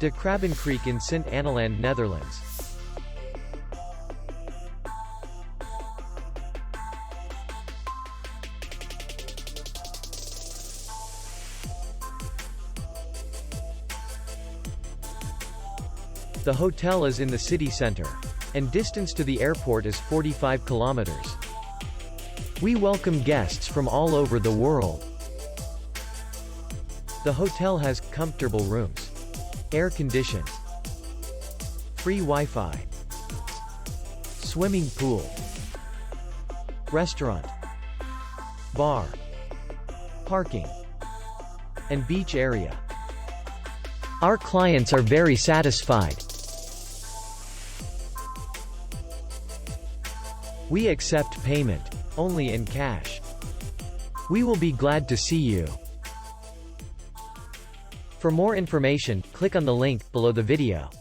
De Krabbenkreek in Sint Annaland, Netherlands. The hotel is in the city center, and distance to the airport is 45 kilometers. We welcome guests from all over the world. The hotel has comfortable rooms, air-conditioned, free Wi-Fi, swimming pool, restaurant, bar, parking, and beach area. Our clients are very satisfied. We accept payment only in cash. We will be glad to see you. For more information, click on the link below the video.